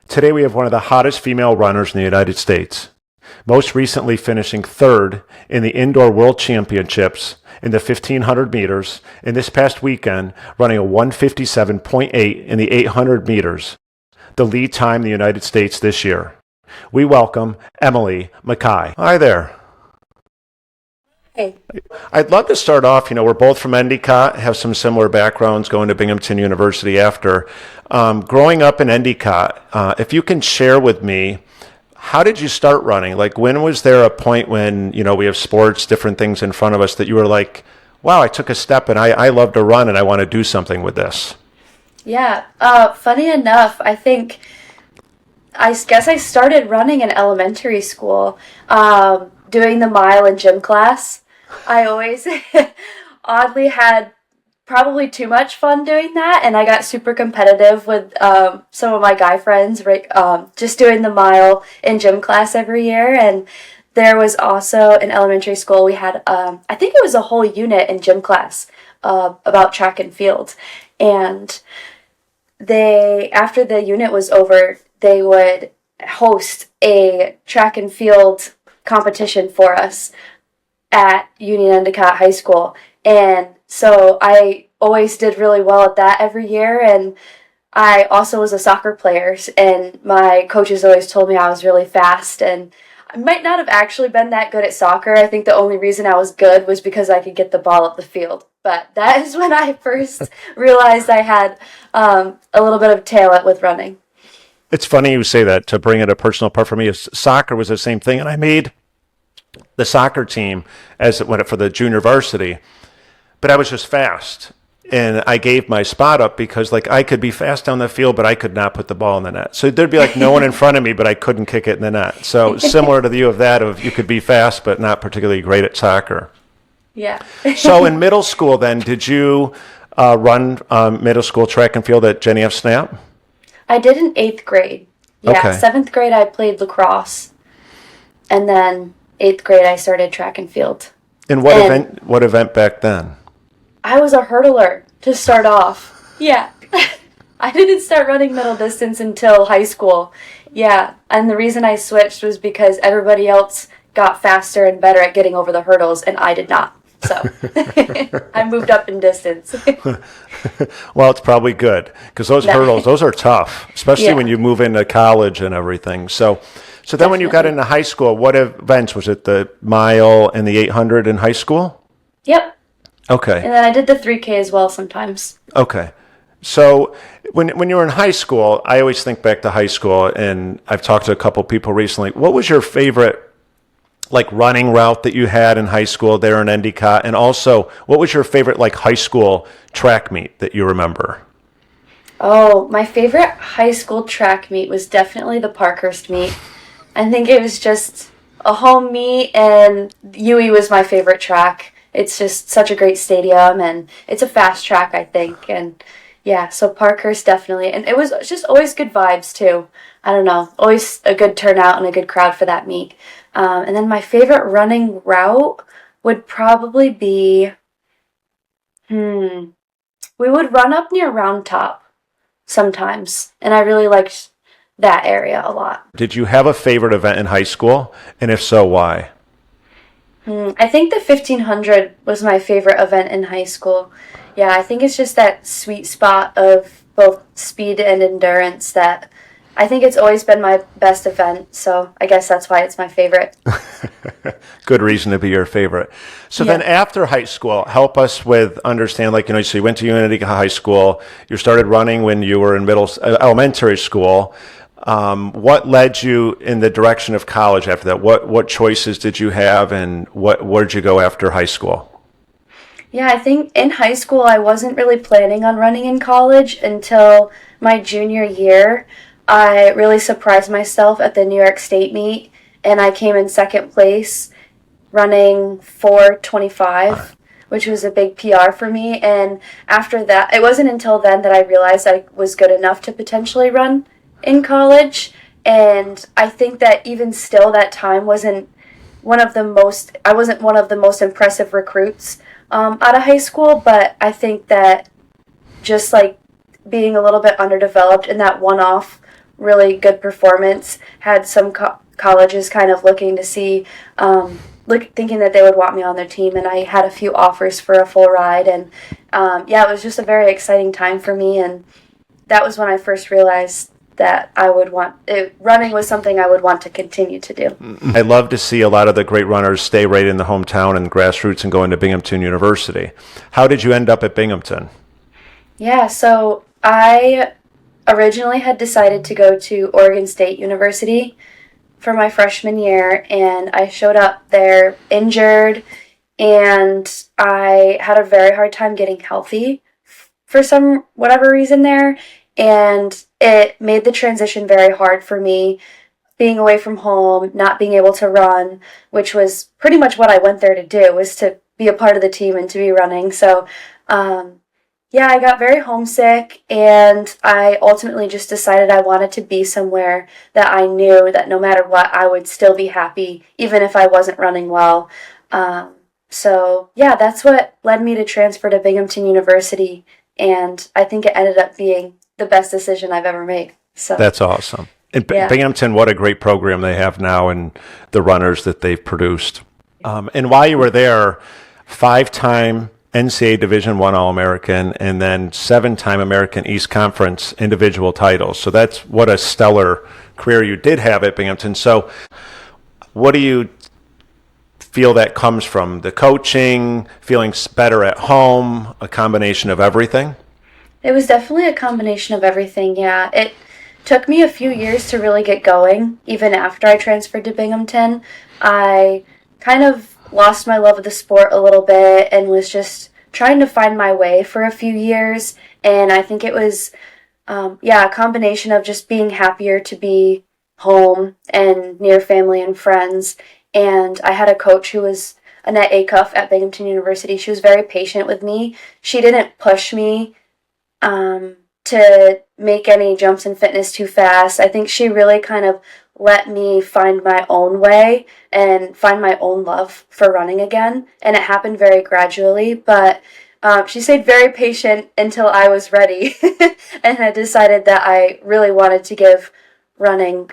Today we have one of the hottest female runners in the United States, most recently finishing third in the Indoor World Championships in the 1500 meters, and this past weekend running a 157.8 in the 800 meters, the lead time in the United States this year. We welcome Emily Mackay. Hi there. Hey. I'd love to start off, we're both from Endicott, have some similar backgrounds, going to Binghamton University after. Growing up in Endicott, if you can share with me, how did you start running? Like, when was there a point when, we have sports, different things in front of us that you were like, wow, I took a step and I love to run and I want to do something with this? Yeah, funny enough, I guess I started running in elementary school, doing the mile in gym class. I always oddly had probably too much fun doing that, and I got super competitive with some of my guy friends, just doing the mile in gym class every year. And there was also in elementary school, we had, I think it was a whole unit in gym class about track and field. And after the unit was over, they would host a track and field competition for us at Union Endicott High School. And so I always did really well at that every year. And I also was a soccer player, and my coaches always told me I was really fast. And I might not have actually been that good at soccer. I think the only reason I was good was because I could get the ball up the field. But that is when I first realized I had a little bit of talent with running. It's funny you say that. To bring it a personal part for me, soccer was the same thing, and I made the soccer team as it went up for the junior varsity, but I was just fast, and I gave my spot up because I could be fast down the field, but I could not put the ball in the net. So there'd be no one in front of me, but I couldn't kick it in the net. So similar to the view of you could be fast, but not particularly great at soccer. Yeah. So in middle school then, did you run middle school track and field at Jenny F. Snap? I did in 8th grade. Yeah, Okay. 7th grade I played lacrosse, and then 8th grade I started track and field. And what event back then? I was a hurdler to start off. Yeah. I didn't start running middle distance until high school. Yeah, and the reason I switched was because everybody else got faster and better at getting over the hurdles, and I did not. So I moved up in distance. Well, it's probably good because those hurdles, those are tough, especially when you move into college and everything. So then when you got into high school, what events? Was it the mile and the 800 in high school? Yep. Okay. And then I did the 3K as well sometimes. Okay. So when you were in high school, I always think back to high school, and I've talked to a couple people recently. What was your favorite running route that you had in high school there in Endicott? And also, what was your favorite high school track meet that you remember? Oh, my favorite high school track meet was definitely the Parkhurst meet. I think it was just a home meet, and UE was my favorite track. It's just such a great stadium, and it's a fast track, I think. And yeah, so Parkhurst definitely. And it was just always good vibes too. I don't know, always a good turnout and a good crowd for that meet. And then my favorite running route would probably be, we would run up near Round Top sometimes, and I really liked that area a lot. Did you have a favorite event in high school? And if so, why? I think the 1500 was my favorite event in high school. Yeah, I think it's just that sweet spot of both speed and endurance that I think it's always been my best event, so I guess that's why it's my favorite. Good reason to be your favorite. So then after high school, help us with understand, so you went to Unity High School, you started running when you were in elementary school. What led you in the direction of college after that? What choices did you have, and where did you go after high school? Yeah, I think in high school I wasn't really planning on running in college until my junior year. I really surprised myself at the New York State meet, and I came in second place running 4:25, which was a big PR for me. And after that, it wasn't until then that I realized I was good enough to potentially run in college, and I think that even still that time wasn't I wasn't one of the most impressive recruits out of high school, but I think that just like being a little bit underdeveloped in that one-off really good performance had some colleges kind of looking to see, thinking that they would want me on their team, and I had a few offers for a full ride, and yeah, it was just a very exciting time for me, and that was when I first realized that running was something I would want to continue to do. I love to see a lot of the great runners stay right in the hometown and grassroots and go into Binghamton University. How did you end up at Binghamton? Yeah, so I originally had decided to go to Oregon State University for my freshman year, and I showed up there injured, and I had a very hard time getting healthy for whatever reason there, and it made the transition very hard for me, being away from home, not being able to run, which was pretty much what I went there to do, was to be a part of the team and to be running. So, yeah, I got very homesick, and I ultimately just decided I wanted to be somewhere that I knew that no matter what, I would still be happy, even if I wasn't running well. So, yeah, that's what led me to transfer to Binghamton University, and I think it ended up being the best decision I've ever made. So that's awesome. And yeah. Binghamton, what a great program they have now and the runners that they've produced. And while you were there, 5-time NCAA Division I All-American and then 7-time American East Conference individual titles. So that's what a stellar career you did have at Binghamton. So what do you feel that comes from? The coaching, feeling better at home, a combination of everything? It was definitely a combination of everything, yeah. It took me a few years to really get going. Even after I transferred to Binghamton, I kind of lost my love of the sport a little bit and was just trying to find my way for a few years. And I think it was, a combination of just being happier to be home and near family and friends. And I had a coach who was Annette Acuff at Binghamton University. She was very patient with me. She didn't push me to make any jumps in fitness too fast. I think she really kind of let me find my own way and find my own love for running again. And it happened very gradually, but she stayed very patient until I was ready. And I decided that I really wanted to give running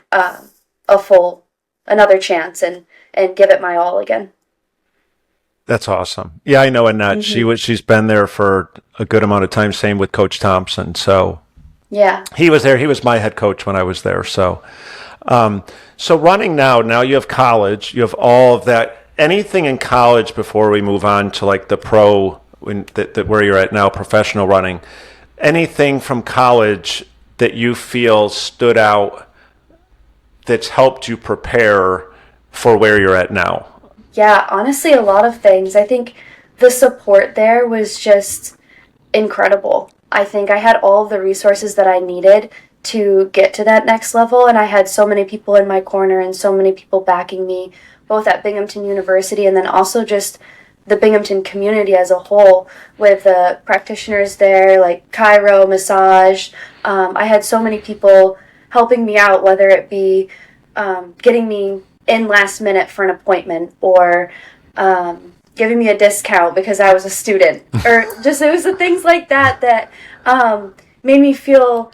another chance and give it my all again. That's awesome. Yeah, I know Annette. Mm-hmm. She's been there for a good amount of time. Same with Coach Thompson. So yeah, he was there. He was my head coach when I was there. So, so running now you have college. You have all of that. Anything in college before we move on to like the pro, where you're at now, professional running. Anything from college that you feel stood out that's helped you prepare for where you're at now? Yeah, honestly, a lot of things. I think the support there was just incredible. I think I had all of the resources that I needed to get to that next level, and I had so many people in my corner and so many people backing me, both at Binghamton University and then also just the Binghamton community as a whole, with the practitioners there, like chiro, massage. I had so many people helping me out, whether it be getting me in last minute for an appointment or giving me a discount because I was a student, or just it was the things like that made me feel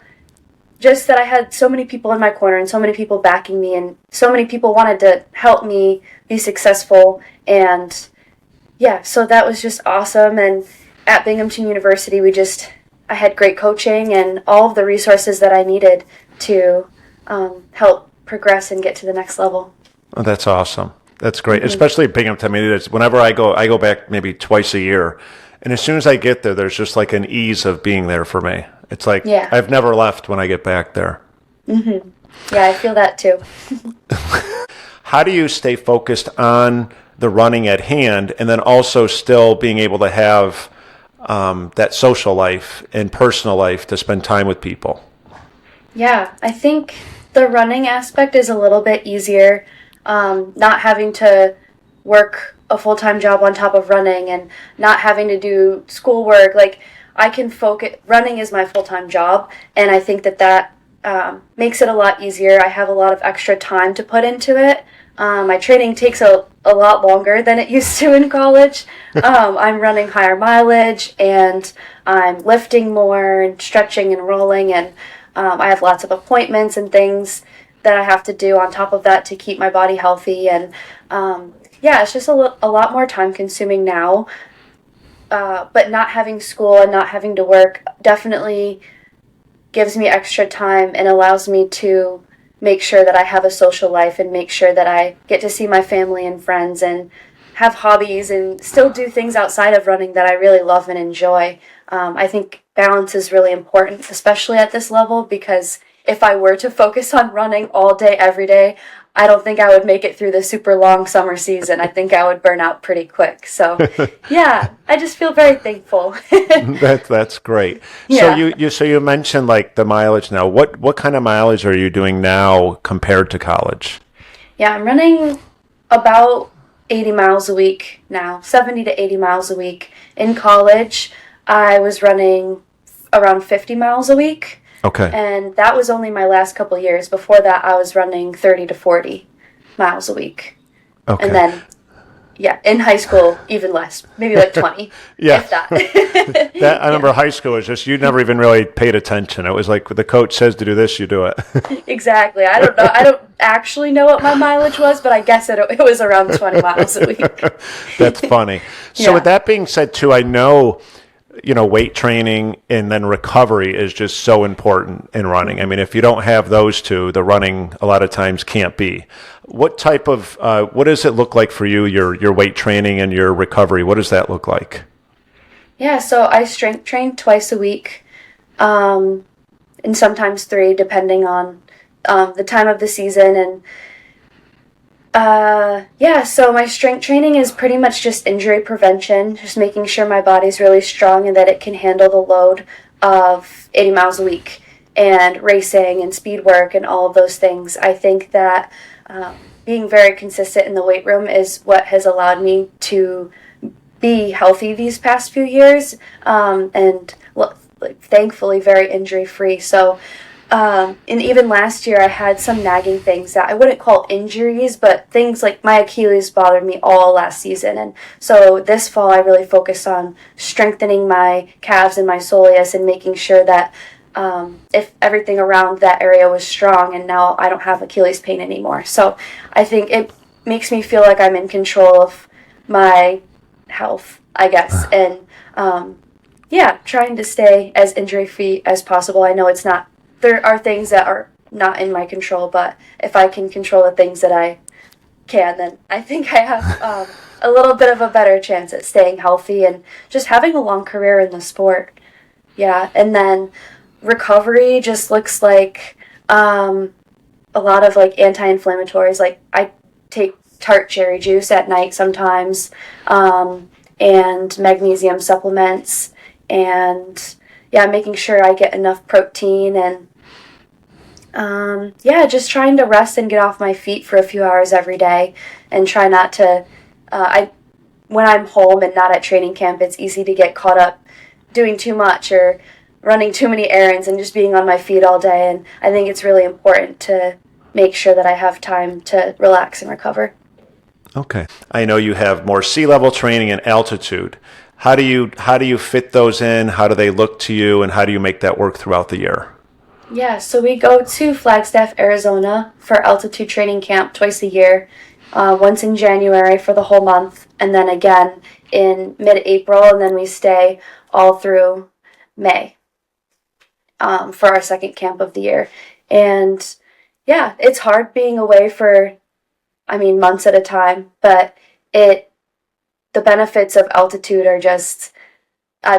just that I had so many people in my corner and so many people backing me and so many people wanted to help me be successful. And yeah, so that was just awesome. And at Binghamton University, I had great coaching and all of the resources that I needed to help progress and get to the next level. Oh, that's awesome. That's great, mm-hmm. Especially at Binghamton. I mean, whenever I go back maybe twice a year, and as soon as I get there, there's just like an ease of being there for me. It's like I've never left when I get back there. Mm-hmm. Yeah, I feel that too. How do you stay focused on the running at hand and then also still being able to have that social life and personal life to spend time with people? Yeah, I think the running aspect is a little bit easier. Not having to work a full-time job on top of running and not having to do schoolwork. Like, I can focus. Running is my full-time job, and I think that makes it a lot easier. I have a lot of extra time to put into it. My training takes a lot longer than it used to in college. I'm running higher mileage, and I'm lifting more and stretching and rolling, and I have lots of appointments and things that I have to do on top of that to keep my body healthy. And it's just a lot more time consuming now. But not having school and not having to work definitely gives me extra time and allows me to make sure that I have a social life and make sure that I get to see my family and friends and have hobbies and still do things outside of running that I really love and enjoy. I think balance is really important, especially at this level, because if I were to focus on running all day, every day, I don't think I would make it through the super long summer season. I think I would burn out pretty quick. So, yeah, I just feel very thankful. That's great. Yeah. So you mentioned like the mileage now. What kind of mileage are you doing now compared to college? Yeah, I'm running about 80 miles a week now, 70 to 80 miles a week. In college, I was running around 50 miles a week. Okay. And that was only my last couple of years. Before that, I was running 30 to 40 miles a week. Okay. And then, in high school, even less, maybe like 20, if that. I remember high school was just, you never even really paid attention. It was like the coach says to do this, you do it. Exactly. I don't know. I don't actually know what my mileage was, but I guess it was around 20 miles a week. That's funny. So with that being said, too, I know weight training and then recovery is just so important in running. I mean, if you don't have those two, the running a lot of times can't be. What type of, what does it look like for you, your weight training and your recovery? What does that look like? Yeah, so I strength train twice a week, and sometimes 3, depending on the time of the season. And so my strength training is pretty much just injury prevention, just making sure my body's really strong and that it can handle the load of 80 miles a week, and racing and speed work and all of those things. I think that being very consistent in the weight room is what has allowed me to be healthy these past few years, and thankfully very injury free. So and even last year, I had some nagging things that I wouldn't call injuries, but things like my Achilles bothered me all last season. And so this fall, I really focused on strengthening my calves and my soleus and making sure that if everything around that area was strong, and now I don't have Achilles pain anymore. So I think it makes me feel like I'm in control of my health, I guess. And trying to stay as injury-free as possible. I know there are things that are not in my control, but if I can control the things that I can, then I think I have a little bit of a better chance at staying healthy and just having a long career in the sport. Yeah, and then recovery just looks like a lot of like anti-inflammatories. Like I take tart cherry juice at night sometimes, and magnesium supplements, and making sure I get enough protein, and just trying to rest and get off my feet for a few hours every day, and try not to, when I'm home and not at training camp, it's easy to get caught up doing too much or running too many errands and just being on my feet all day. And I think it's really important to make sure that I have time to relax and recover. Okay. I know you have more sea level training and altitude. How do you fit those in? How do they look to you, and how do you make that work throughout the year? Yeah, so we go to Flagstaff, Arizona for altitude training camp twice a year, once in January for the whole month, and then again in mid-April, and then we stay all through May for our second camp of the year. And it's hard being away for, months at a time, but the benefits of altitude are just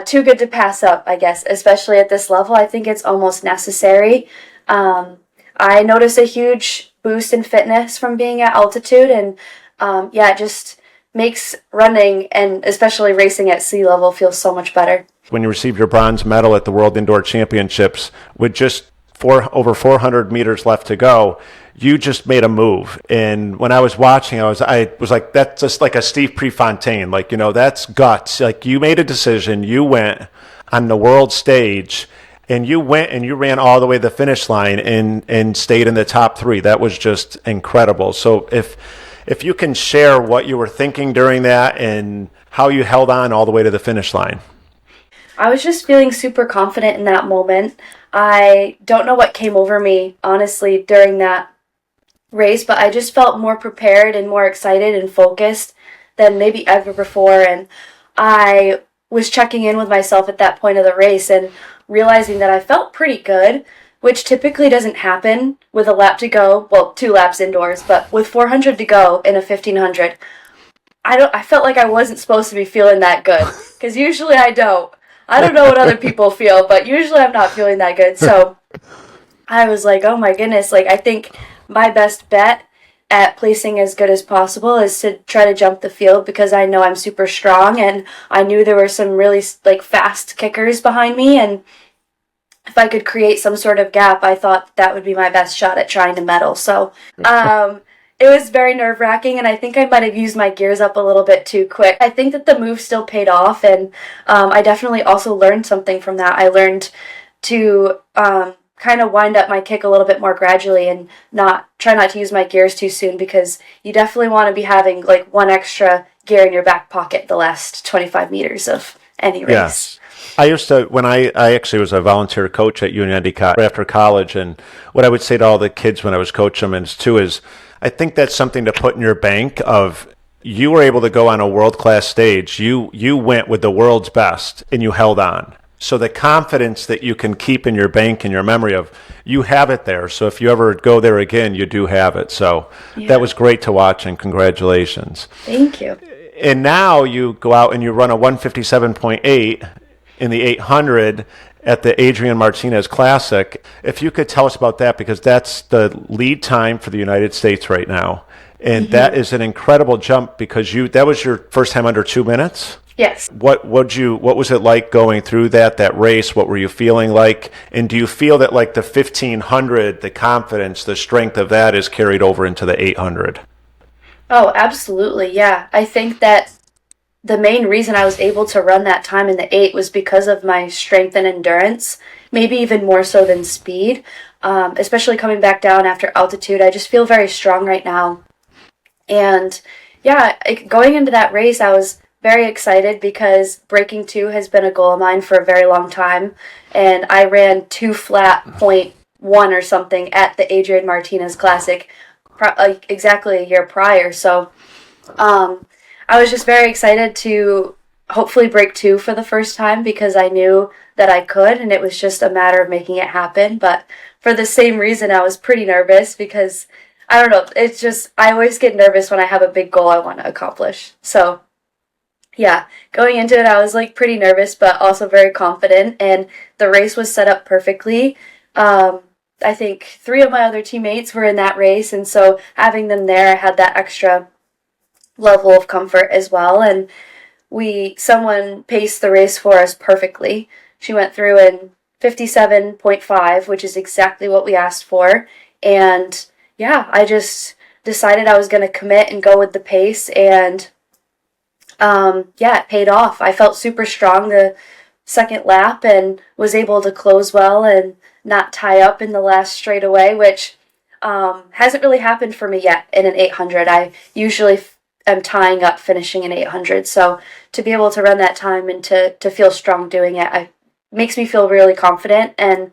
too good to pass up, I guess, especially at this level. I think it's almost necessary. I notice a huge boost in fitness from being at altitude, and it just makes running and especially racing at sea level feel so much better. When you received your bronze medal at the World Indoor Championships with just over 400 meters left to go, you just made a move. And when I was watching, I was like, that's just like a Steve Prefontaine. Like, that's guts. Like, you made a decision. You went on the world stage, and you went and you ran all the way to the finish line and stayed in the top three. That was just incredible. So if you can share what you were thinking during that and how you held on all the way to the finish line. I was just feeling super confident in that moment. I don't know what came over me, honestly, during that race, but I just felt more prepared and more excited and focused than maybe ever before. And I was checking in with myself at that point of the race and realizing that I felt pretty good, which typically doesn't happen with a lap to go. Well, 2 laps indoors, but with 400 to go in a 1500, I felt like I wasn't supposed to be feeling that good, because usually I don't. I don't know what other people feel, but usually I'm not feeling that good. So I was like, oh my goodness, like I think my best bet at placing as good as possible is to try to jump the field, because I know I'm super strong, and I knew there were some really like fast kickers behind me, and if I could create some sort of gap, I thought that would be my best shot at trying to medal. So it was very nerve-wracking, and I think I might have used my gears up a little bit too quick. I think that the move still paid off, and I definitely also learned something from that. I learned to kind of wind up my kick a little bit more gradually and try not to use my gears too soon, because you definitely want to be having like one extra gear in your back pocket the last 25 meters of any race. Yes. I used to, when I actually was a volunteer coach at Union Endicott after college, and what I would say to all the kids when I was coaching them is I think that's something to put in your bank of, you were able to go on a world-class stage. You went with the world's best and you held on. So the confidence that you can keep in your bank and your memory of, you have it there. So if you ever go there again, you do have it. So That was great to watch, and congratulations. Thank you. And now you go out and you run a 157.8 in the 800 at the Adrian Martinez Classic. If you could tell us about that, because that's the lead time for the United States right now. And that is an incredible jump, because that was your first time under 2 minutes? Yes. What was it like going through that race? What were you feeling like? And do you feel that like the 1500, the confidence, the strength of that is carried over into the 800? Oh, absolutely. Yeah. I think that the main reason I was able to run that time in the 8 was because of my strength and endurance, maybe even more so than speed, especially coming back down after altitude. I just feel very strong right now. And yeah, going into that race, I was very excited because breaking 2 has been a goal of mine for a very long time. And I ran 2 flat .1 or something at the Adrian Martinez Classic exactly a year prior. So I was just very excited to hopefully break 2 for the first time, because I knew that I could, and it was just a matter of making it happen. But for the same reason, I was pretty nervous, because I don't know, it's just, I always get nervous when I have a big goal I want to accomplish. So yeah, going into it, I was like pretty nervous, but also very confident, and the race was set up perfectly. I think 3 of my other teammates were in that race, and so having them there had that extra level of comfort as well. And someone paced the race for us perfectly. She went through in 57.5, which is exactly what we asked for. And yeah, I just decided I was going to commit and go with the pace, and it paid off. I felt super strong the second lap and was able to close well and not tie up in the last straightaway, which hasn't really happened for me yet in an 800. I usually am tying up finishing an 800. So to be able to run that time and to feel strong doing it, makes me feel really confident. And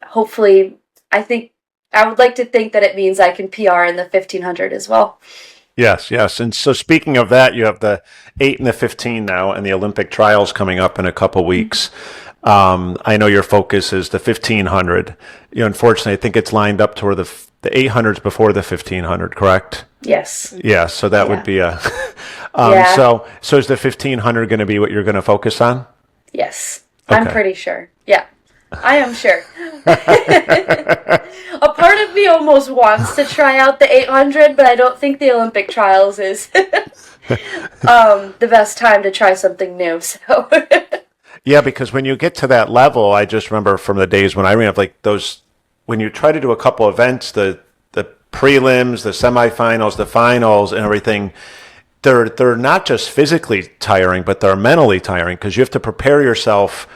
hopefully, I would like to think that it means I can PR in the 1500 as well. Yes. And so speaking of that, you have the 8 and the 15 now, and the Olympic trials coming up in a couple weeks. I know your focus is the 1500. Unfortunately, I think it's lined up to where the 800's before the 1500, correct? Yes. Yeah, so that would be a... So is the 1500 going to be what you're going to focus on? Yes. Okay. I'm pretty sure. Yeah. I am sure. A part of me almost wants to try out the 800, but I don't think the Olympic trials is the best time to try something new. So yeah, because when you get to that level, I just remember from the days when I ran, like those, when you try to do a couple events, the prelims, the semifinals, the finals, and everything, they're not just physically tiring, but they're mentally tiring, because you have to prepare yourself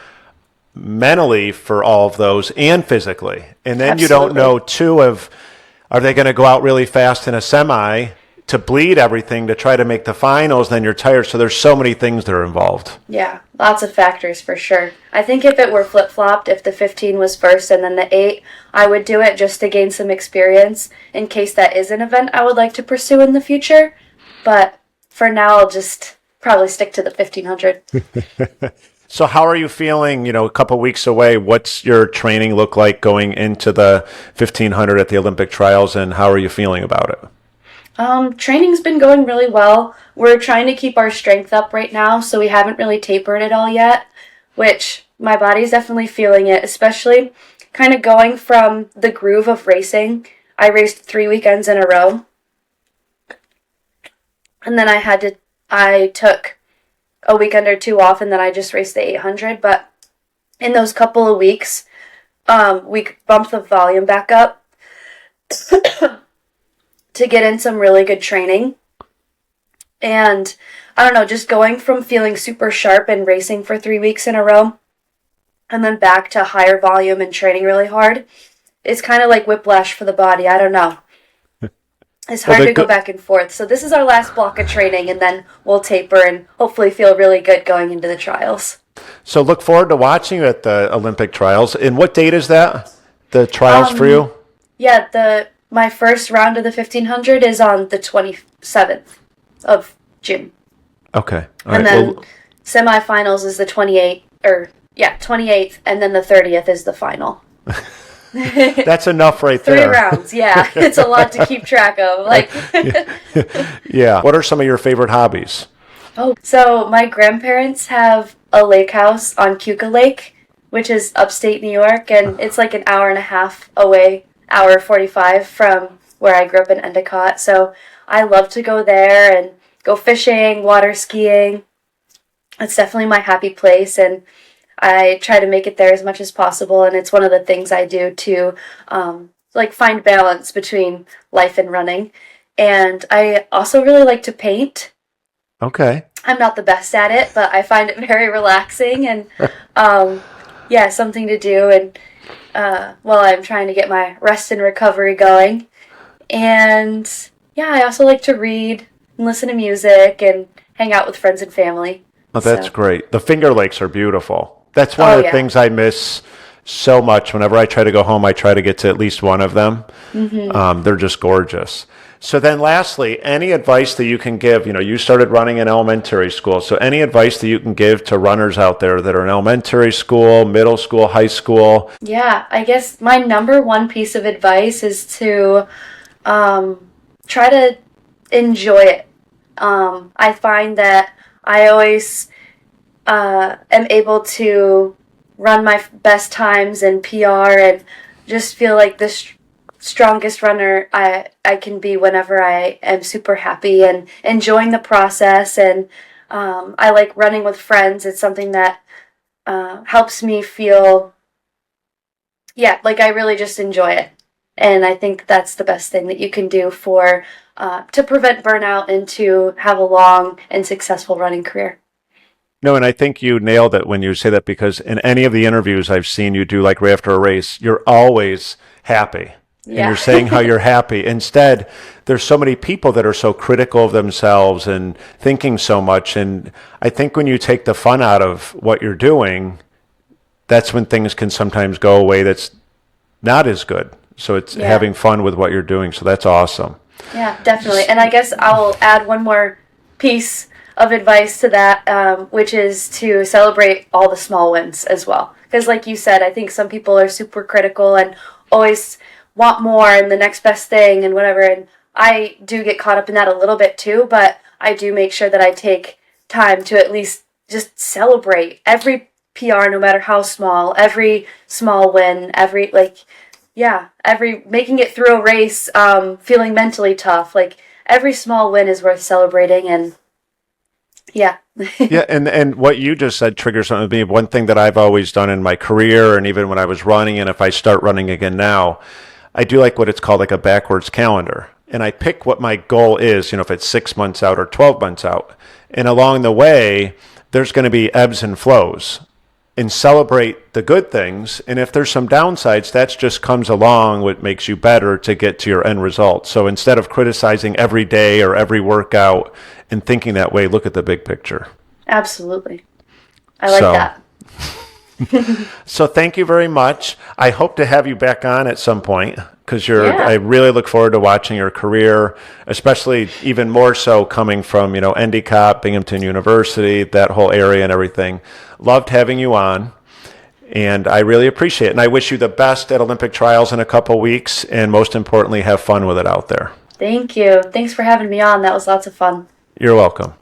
mentally for all of those and physically. And then you don't Absolutely. know, too, of are they going to go out really fast in a semi to bleed everything to try to make the finals, then you're tired. So there's so many things that are involved. Yeah, lots of factors for sure. I think if it were flip-flopped, if the 15 was first and then the 8, I would do it just to gain some experience in case that is an event I would like to pursue in the future. But for now, I'll just probably stick to the 1500. So how are you feeling, a couple weeks away? What's your training look like going into the 1500 at the Olympic trials, and how are you feeling about it? Training's been going really well. We're trying to keep our strength up right now, so we haven't really tapered it all yet, which my body's definitely feeling it, especially kind of going from the groove of racing. I raced 3 weekends in a row, and then I took a weekend or 2 off, and then I just raced the 800, but in those couple of weeks, we bumped the volume back up to get in some really good training. And I don't know, just going from feeling super sharp and racing for 3 weeks in a row and then back to higher volume and training really hard, it's kind of like whiplash for the body. I don't know. It's hard to go back and forth. So this is our last block of training, and then we'll taper and hopefully feel really good going into the trials. So look forward to watching you at the Olympic trials. And what date is that, the trials for you? Yeah, my first round of the 1500 is on the 27th of June. Okay. All and right. then semifinals is the 28th, and then the 30th is the final. That's enough right 3 there. rounds, yeah. It's a lot to keep track of. Yeah. What are some of your favorite hobbies? So my grandparents have a lake house on Keuka Lake, which is upstate New York, and it's like an hour and a half away, hour 45 from where I grew up in Endicott. So I love to go there and go fishing, water skiing. It's definitely my happy place, and I try to make it there as much as possible, and it's one of the things I do to find balance between life and running. And I also really like to paint. Okay. I'm not the best at it, but I find it very relaxing and something to do and while I'm trying to get my rest and recovery going. And yeah, I also like to read and listen to music and hang out with friends and family. Oh, that's great. The Finger Lakes are beautiful. That's one of the things I miss so much. Whenever I try to go home, I try to get to at least one of them. Mm-hmm. They're just gorgeous. So then lastly, any advice that you can give? You started running in elementary school. So any advice that you can give to runners out there that are in elementary school, middle school, high school? Yeah, I guess my number one piece of advice is to try to enjoy it. I find that I always am able to run my best times in PR and just feel like the strongest runner I can be whenever I am super happy and enjoying the process. And I like running with friends. It's something that helps me feel, like I really just enjoy it. And I think that's the best thing that you can do to prevent burnout and to have a long and successful running career. No, and I think you nailed it when you say that, because in any of the interviews I've seen you do, like right after a race, you're always happy. And you're saying how you're happy. Instead, there's so many people that are so critical of themselves and thinking so much. And I think when you take the fun out of what you're doing, that's when things can sometimes go away that's not as good. So it's having fun with what you're doing. So that's awesome. Yeah, definitely. And I guess I'll add one more piece of advice to that, which is to celebrate all the small wins as well. Because like you said, I think some people are super critical and always want more and the next best thing and whatever. And I do get caught up in that a little bit too, but I do make sure that I take time to at least just celebrate every PR, no matter how small, every small win, every making it through a race, feeling mentally tough. Like every small win is worth celebrating. And yeah. And what you just said triggers something with me. One thing that I've always done in my career, and even when I was running, and if I start running again now, I do like what it's called like a backwards calendar. And I pick what my goal is, if it's 6 months out or 12 months out. And along the way, there's going to be ebbs and flows. and celebrate the good things. And if there's some downsides, that just comes along what makes you better to get to your end result. So instead of criticizing every day or every workout and thinking that way, look at the big picture. Absolutely. I like that. So thank you very much. I hope to have you back on at some point because I really look forward to watching your career, especially even more so coming from, Endicott, Binghamton University, that whole area and everything. Loved having you on, and I really appreciate it. And I wish you the best at Olympic trials in a couple weeks, and most importantly, have fun with it out there. Thank you. Thanks for having me on. That was lots of fun. You're welcome.